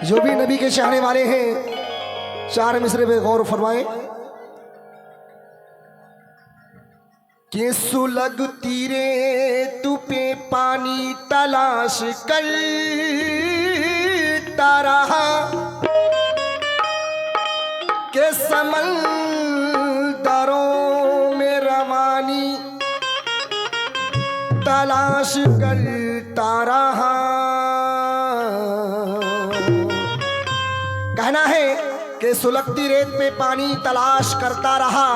जो भी नबी के चाहने वाले हैं चार मिसरे पे गौर फरमाएं कि सुलगती रे तू पे पानी तलाश करता रहा के समंदरों में रवानी तलाश करता रहा। कहना है कि सुलगती रेत पे पानी तलाश करता रहा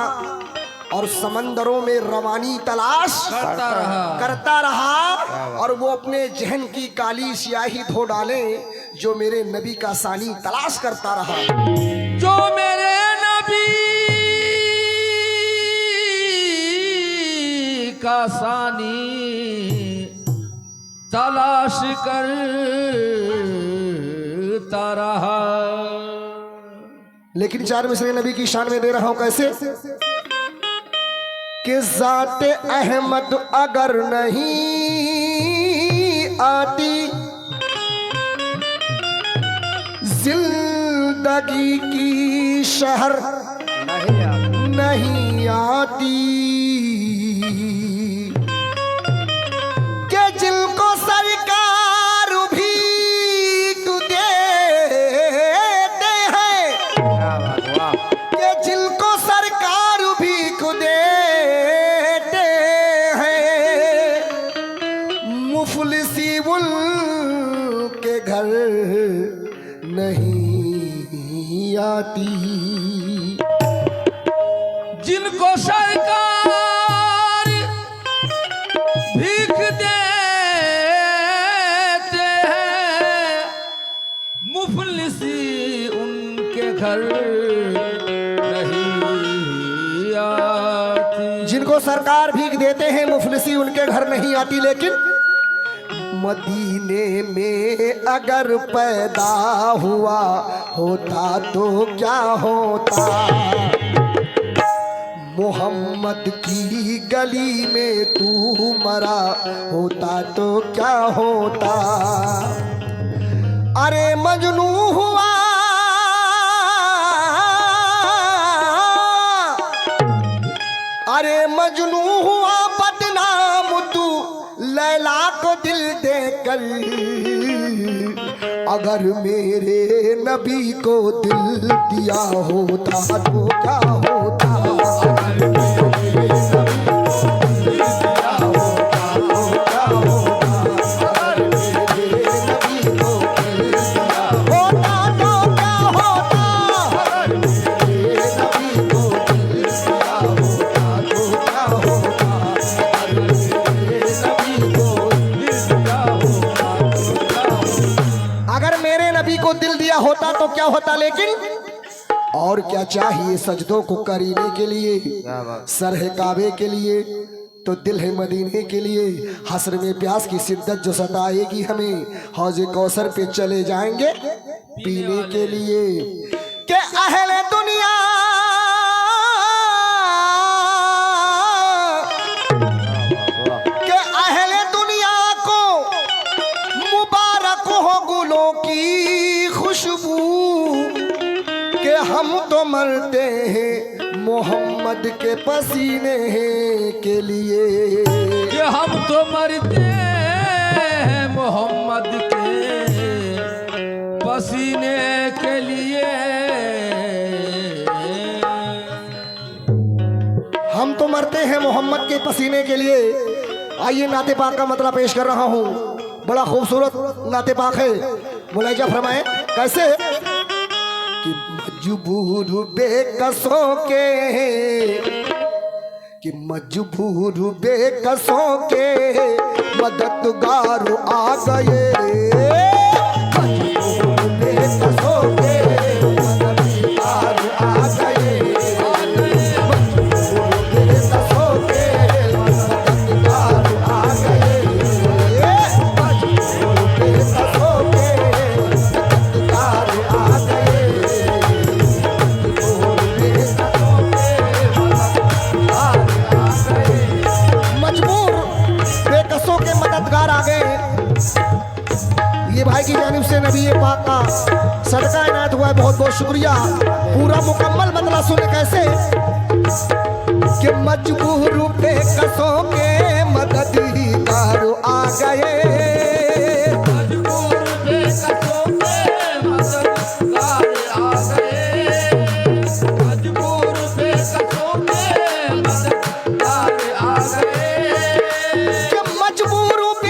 और समंदरों में रवानी तलाश करता रहा और वो अपने जहन की काली स्याही धो डाले जो मेरे नबी का सानी तलाश करता रहा। जो मेरे नबी का सानी तलाश करता रहा। लेकिन चार मिसरे नबी की शान में दे रहा हूं कैसे कि ज़ाते अहमद अगर नहीं आती जिंदगी की शहर नहीं आती कि जिनको सरकार भी देते हैं कि जिनको सरकार भी देते हैं मुफलिसी उनके घर नहीं आती। जिनको सरकार भीख देते हैं मुफलिसी उनके घर नहीं आती। जिनको सरकार भीख देते हैं मुफलिसी उनके घर नहीं आती। लेकिन मदीने में अगर पैदा हुआ होता तो क्या होता मोहम्मद की गली में तू मरा होता तो क्या होता। अरे मजनू हुआ अरे मजनू हुआ बदनाम तू लैला को दिल देकर अगर मेरे नबी को दिल दिया होता तो क्या होता। अगर मेरे नबी को दिल दिया होता तो क्या होता। अगर मेरे नबी को दिल दिया होता तो क्या होता। अगर मेरे नबी को दिल दिया होता तो क्या होता। अगर मेरे नबी को दिल दिया होता तो क्या होता। अगर मेरे नबी को दिल दिया होता तो क्या होता। लेकिन और क्या चाहिए सजदों को करीने के लिए सर है काबे के लिए तो दिल है मदीने के लिए। हस्र में प्यास की शिद्दत जो सताएगी हमें हौज़े कौसर पे चले जाएंगे पीने के लिए। के अहले दुनिया के अहले दुनिया को मुबारक हो गुलों की खुशबू कि हम तो मरते हैं मोहम्मद के पसीने के लिए। कि हम तो मरते हैं मोहम्मद के पसीने के लिए। हम तो मरते हैं मोहम्मद के पसीने के लिए। आइए नाते पाक का मतलब पेश कर रहा हूँ। बड़ा खूबसूरत नाते पाक है। मुलाहिजा फरमाए कैसे कि मजबूर बेकसों के कि मजबूर बेकसों के मददगार आ गए। मजबूर बेकसों के मददगार आ गए। मजबूर बेकसों के मददगार आ गए। मजबूर बेकसों के मददगार आ गए। मजबूर बेकसों के मददगार आ गए। ये सदका इनायत हुआ है, बहुत बहुत शुक्रिया। पूरा मुकम्मल बदला सुने कैसे कि मजबूर पे कसों के मददगार आ गए, मजबूर बेकसों के मददगार आ गए, मजबूर बेकसों के मददगार आ गए, कि मजबूर पे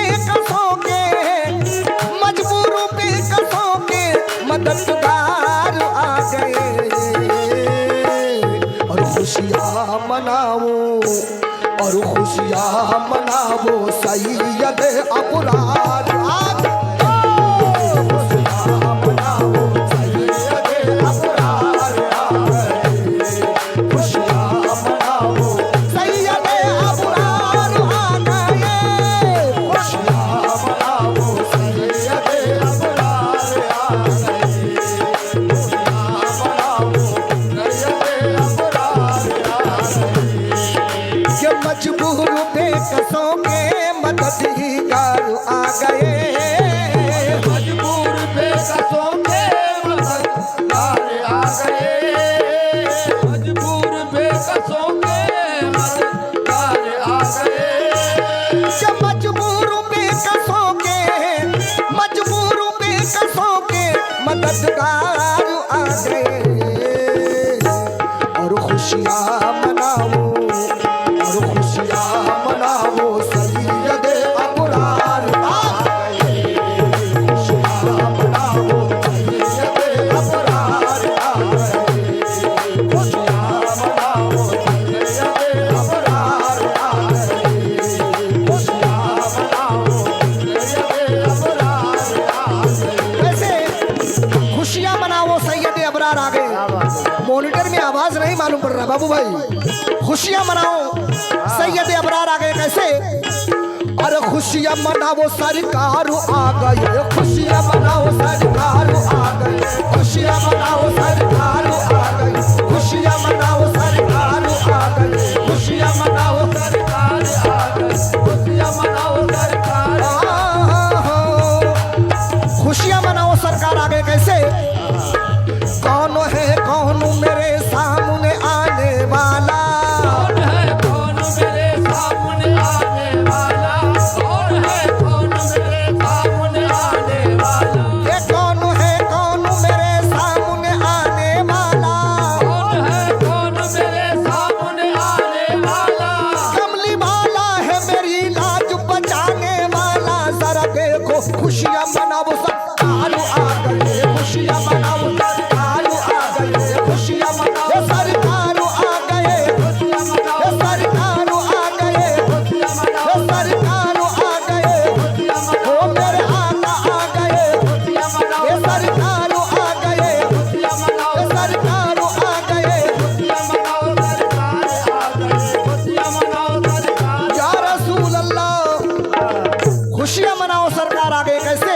कसों के मददगार आ गए। और खुशियाँ मनाओ और खुशियाँ मनाओ सैयद अबरार आ गए। खुशियाँ मनाओ सैयद अबरार आ गए, खुशियाँ मनाओ सैयद अबरार आ गए, खुशियाँ मनाओ सैयद अबरार आ गए, खुशियाँ मनाओ सैयद अबरार आ गए। ये मजबूर बेकसों के मददगार आ गए, मजबूर बेकसों के मददगार आ गए, मजबूर बेकसों के मददगार आ गए, कि मजबूर बेकसों के मददगार आ गए। और खुशियाँ मनाओ और खुशियाँ मनाओ सैयद अबरार आ गए, खुशियाँ मनाओ सैयद अबरार आ गए, खुशियाँ मनाओ सैयद अबरार आ गए, खुशियाँ मनाओ सैयद अबरार आ गए। वैसे खुशियाँ मनाओ सैयद अबरार आ गए, मॉनिटर में आवाज नहीं मालूम पड़ रहा बाबू भाई। खुशियाँ मनाओ सैयद अबरार आ गए कैसे? अरे खुशियाँ मनाओ सरकार आ गए, खुशियाँ मनाओ सरकार आ गए, खुशियाँ मनाओ सरकार आ गए, खुशियाँ मनाओ सरकार आ गए, खुशियाँ मनाओ सरकार आ गए, खुशियाँ मनाओ सरकार खुशियाँ मनाओ सरकार आ गए कैसे? कौन है कौन मेरे सामने आने वाला, कौन है कौन मेरे सामने आने वाला, कौन है कौन मेरे सामने आने वाला, ये कौन है कौन मेरे सामने आने वाला, कौन है कौन मेरे सामने आने वाला, कमली वाला है मेरी लाज बचाने वाला। जरा देखो खुशियाँ मनाओ सरकार आ गए, खुशियाँ मनाओ सरकार आ गए, खुशियाँ मनाओ सरकार आ गए, खुशियाँ मनाओ ये सरकार आ गए, खुशियाँ मनाओ ये सरकार आ गए, खुशियाँ मनाओ ओ मेरे आका आ गए, खुशियाँ मनाओ ये सरकार आ गए, खुशियाँ मनाओ ये सरकार आ गए। खुशियाँ मनाओ सरकार आ गए, खुशियाँ मनाओ सरकार या रसूल अल्लाह खुशियाँ मनाओ सरकार आ गए कैसे?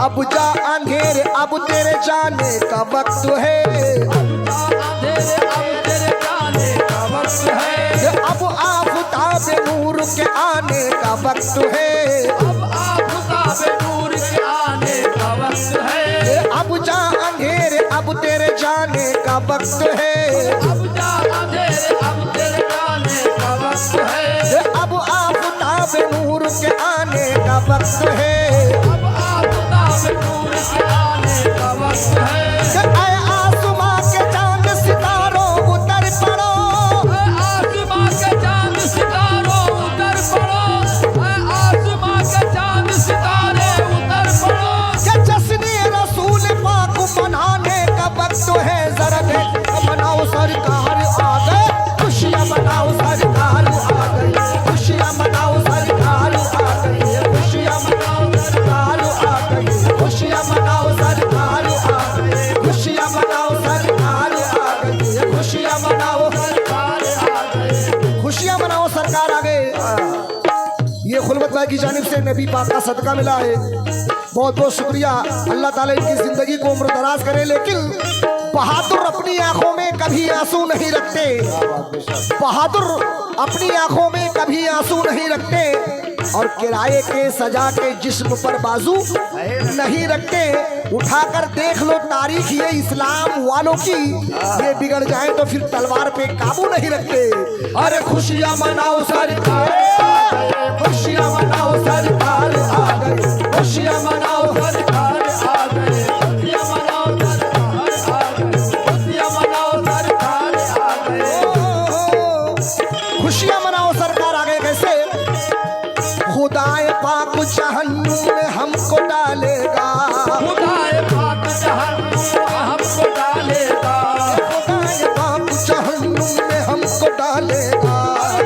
अब जा अंधेर अब तेरे जाने का वक्त है, अंधेरे अब तेरे जाने का वक्त है, ये अब आफताब नूर के आने का वक्त है, अब आफ़ताब नूर के आने का वक्त है, ये अब जा अंधेर अब तेरे जाने का वक्त है, अब जा अंधेरे अब तेरे जाने का वक्त है, ये अब आफताब नूर के आने का वक्त है। अब आफ़ताब नूर के आने का वक्त है, कि ऐ आसमां के चांद सितारों उतर पड़ो, आसमां के चांद सितारों उतर पड़ो, आसमां के चांद सितारे उतर पड़ो, कि जश्न-ए रसूल पाक मनाने का वक्त है। जरा देख मनाओ सरकार आ गए, खुशियाँ मनाओ सरकार आ गई, खुशियाँ मनाओ सरकार आ गई, खुशियाँ मनाओ सरकार आ गई, खुशियाँ मनाओ सरकार आ गई, खुशियाँ मनाओ सरकार आ गई, खुशियाँ मनाओ सरकार आ गए, खुशियाँ मनाओ सरकार आ गए। ये खुलवत भाई की जानिब से नबी पाक का सदका मिला है, बहुत बहुत शुक्रिया। अल्लाह ताला इनकी जिंदगी को उम्र दराज करे। लेकिन बहादुर अपनी आंखों में कभी आंसू नहीं रखते, बहादुर अपनी आंखों में कभी आंसू नहीं रखते। और किराए के सजा के जिस्म पर बाजू नहीं रखते। उठाकर देख लो तारीख ये इस्लाम वालों की, ये बिगड़ जाए तो फिर तलवार पे काबू नहीं रखते। अरे खुशियाँ मनाओ सरकार, खुशियाँ मनाओ सरकार आ गई, खुशियाँ मनाओ सरकार आ गई, खुशियाँ मनाओ सरकार आ गई, खुशियाँ मनाओ सरकार आ गई। खुशियां मनाओ सरकार आ गए। कैसे? खुदाए पाक जहन्नुम में हमको डालेगा, खुदाए पाक जहन्नुम में हमको डालेगा, खुदाए पाक जहन्नुम में हमको डालेगा।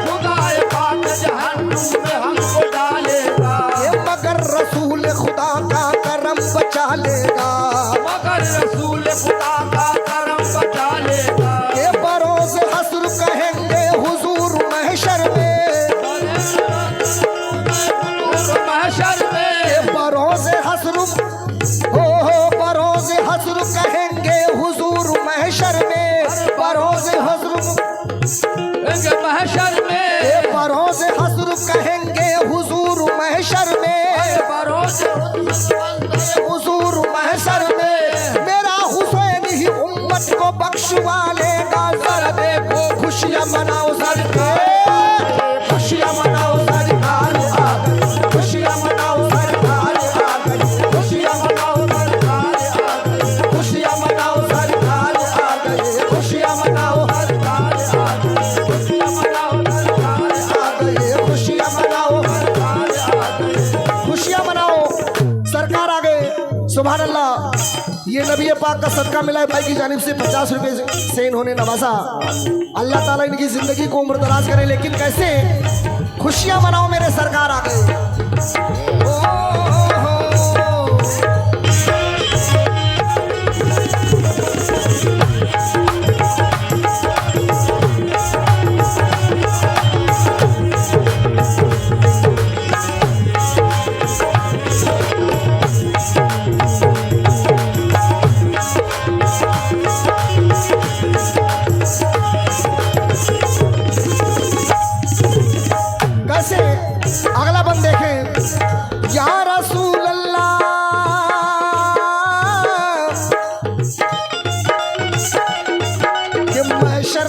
खुदाए पाक जहन्नुम में हमको डालेगा, ये मगर रसूल खुदा का करम बचा लेगा, मगर रसूल खुदा का करम बचा लेगा। ये बरोज हस्र कहेंगे हुजूर महशर में, महशर में बरोज हस्र हो बरोज हस्र कहेंगे हुजूर महशर में, बरोज हस्र महशर में बरोज हस्र कहेंगे हुजूर महशर में, बरोज हुजूर महशर में मेरा हुसैन ही उम्मत को बख्शवा लेगा। जरा देखो खुशियां मनाओ सरकार, खुशियां मनाओ सरकार आ गई, खुशियां मनाओ सरकार आ गई, खुशियाँ मनाओ सरकार आ गई, खुशियां मनाओ सरकार आ गई, खुशियां मनाओ सरकार आ गई, खुशियाँ मनाओ सरकार आ गई, खुशियां मनाओ सरकार आ गई। खुशियां मनाओ सरकार आ गए। सुभान अल्लाह। ये नबी पाक का सदका मिला है भाई की जानिब से 50 रुपए से इन्होंने नवाजा। अल्लाह ताला इनकी जिंदगी को उम्र दराज करे। लेकिन कैसे? खुशियां मनाओ मेरे सरकार आ गए। ओ, कैसे? अगला बंद देखें। या रसूल अल्लाह, ये महशर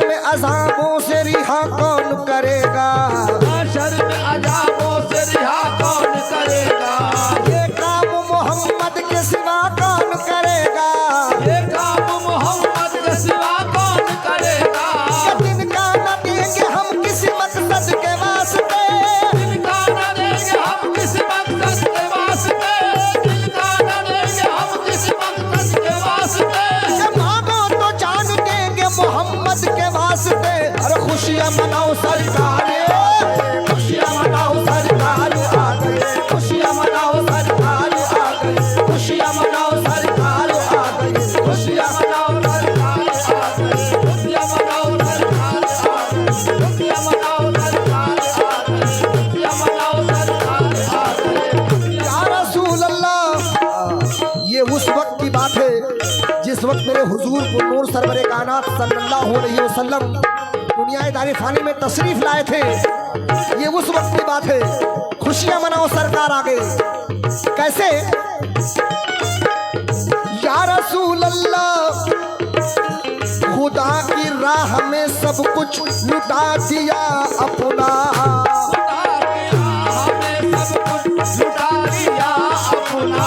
में अज़ाबों से रिहा कौन करेगा, महशर में अज़ाबों से रिहा कौन करेगा, ये काम मोहम्मद के सिवा कौन करेगा, ये काम मोहम्मद के सिवा कौन करेगा, जिनका न देंगे हम किसी मकसद के वास्ते, जिनका न देंगे हम किसी मकसद के वास्ते, जिनका न देंगे हम किसी मकसद के वास्ते, ये मांगो तो जान देंगे मोहम्मद के वास्ते। अरे खुशियां मनाओ सरकार, खुशियां मनाओ सरकार आ गई, खुशियां मनाओ सरकार आ गई, खुशियां मनाओ सरकार आ गई, खुशियाँ मनाओ सरकार आ गई, खुशियाँ मनाओ सरकार आ गई, खुशियाँ मनाओ सरकार आ गई, खुशियाँ मनाओ सरकार आ गई। या रसूल अल्लाह। ये उस वक्त की बात है जिस वक्त मेरे हुजूर को नूर सरवरे कायनात सल्लल्लाहु अलैहि वसल्लम दुनिया दारी फानी में तशरीफ लाए थे। ये उस वक्त की बात है। खुशियां मनाओ सरकार आ गए। कैसे? या रसूल अल्लाह, खुदा की राह में सब कुछ लुटा दिया अपना, हमें सब कुछ लुटा दिया अपना,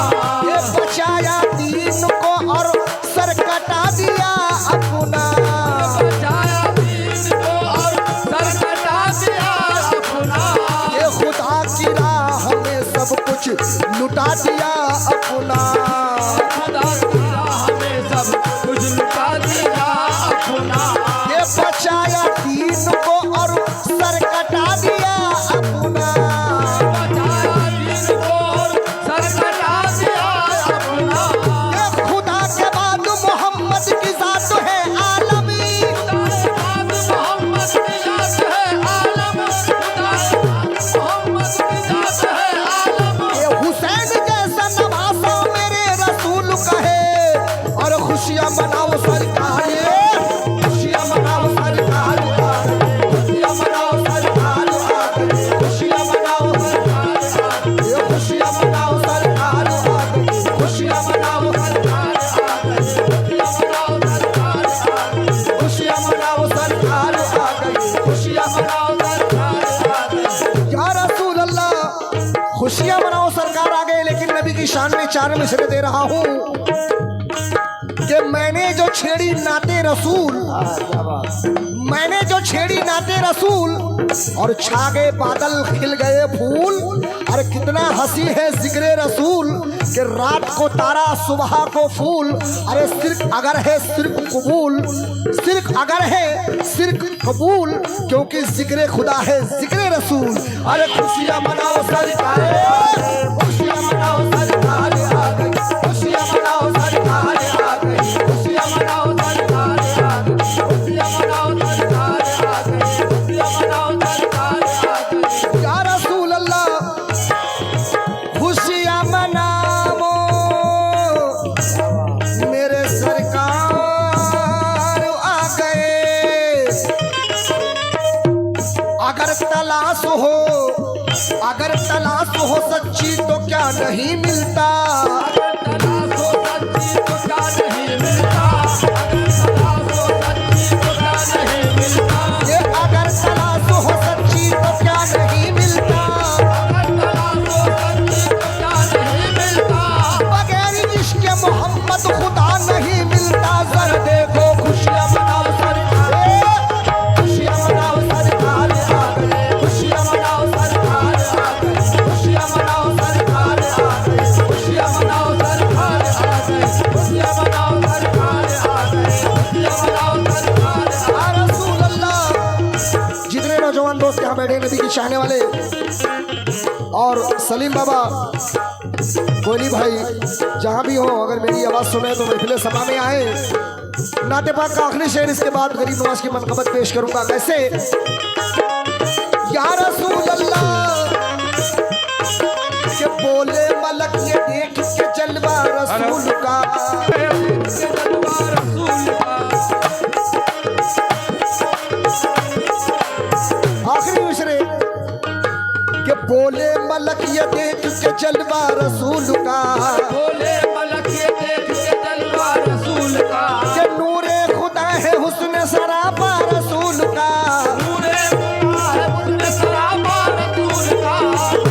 ये बचाया दीन को और सर कटा दिया अपना, बचाया दीन को और सर कटा दिया अपना, ये खुदा की राह में सब कुछ लुटा दिया अपना, खुदा की राह में सब कुछ लुटा दिया अपना, ये बचाया दीन को और सर कटा दिया अपना, बचाया दीन को और सर कटा दिया अपना, ये खुदा के बाद मोहम्मद की जात है आलमी, मोहम्मद की जात है आलम, मोहम्मद की जात है आलम, ये हुसैन जैसा नवासा मेरे खुशियां मनाओ सरकार आ गए, लेकिन नबी की शान में 4 मिसरे दे रहा हूं कि मैंने जो छेड़ी नाते रसूल, मैंने जो छेड़ी नाते रसूल और छा गए बादल खिल गए फूल। अरे कितना हंसी है जिक्रे रसूल कि रात को तारा सुबह को फूल। अरे सिर्क अगर है सिर्क कबूल, सिर्क अगर है सिर्क कबूल, क्योंकि जिक्रे खुदा है जिक्रे रसूल। अरे खुशियां मनाओ सरकार, खुशियां मनाओ सरकार आ गई, खुशियां मनाओ सरकार आ गई, खुशियां मनाओ सरकार आ गई, खुशियां मनाओ सरकार आ गई, खुशियां मनाओ सरकार आ गई। या रसूल अल्लाह खुशियां मनाओ मेरे सरकार आ गए। अगर तलाश हो, अगर तलाश हो सच्ची तो क्या नहीं मिलता, ये अगर तलाश हो सच्ची तो क्या नहीं मिलता, बगैर इश्क मोहम्मद खुदा नहीं मिलता। जर देखो खुशियां मनाओ सरकार, खुशियां मनाओ सरकार आ गई, खुशियां मनाओ सरकार आ गई, खुशियां मनाओ सरकार आ गई, खुशियां मनाओ सरकार आ गई, खुशियां मनाओ सरकार आ गई, खुशियां मनाओ सरकार आ रसूल अल्लाह। जितने नौजवान दोस्त यहाँ बैठे नबी की चाहने वाले और सलीम बाबा, कोहली भाई, जहाँ भी हो अगर मेरी आवाज़ सुने तो महफिल सभा में आए। नाते पाक का आखिरी शेर, इसके बाद गरीब नवाज की मनकबत पेश करूंगा। कैसे? या रसूल अल्लाह के बोले मलक ये देख के जलवा रसूल का, आखिरी मिसरे के बोले मलक ये देख के जलवा रसूल का, बोले मलक ये देख के जलवा रसूल का, के नूरे खुदा है हुस्न सरापा रसूल का, नूरे खुदा है हुस्न सरापा रसूल का,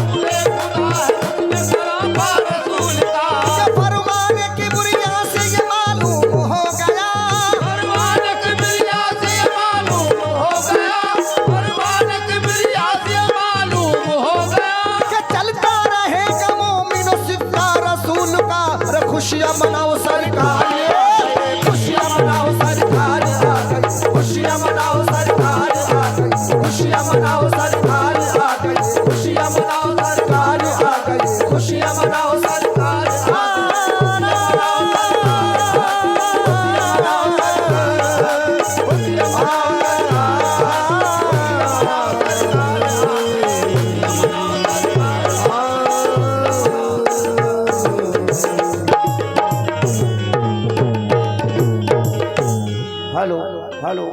नूरे खुदा है हुस्न सरापा रसूल का। के फरमाने की बुरिया से ये मालूम हो गया, फरमान किबरिया से मालूम हो गया, फरमान किबरिया से मालूम हो गया, के चलता रहेगा मोमिनो सिद्धा रसूल का। अरे खुशियां मनाओ सरकार, खुशियां मनाओ सरकार आ गई, खुशियां मनाओ सरकार आ गई, खुशियां मनाओ सरकार आ गई, खुशियां मनाओ सरकार आ गई, खुशियां मनाओ सरकार हेलो हेलो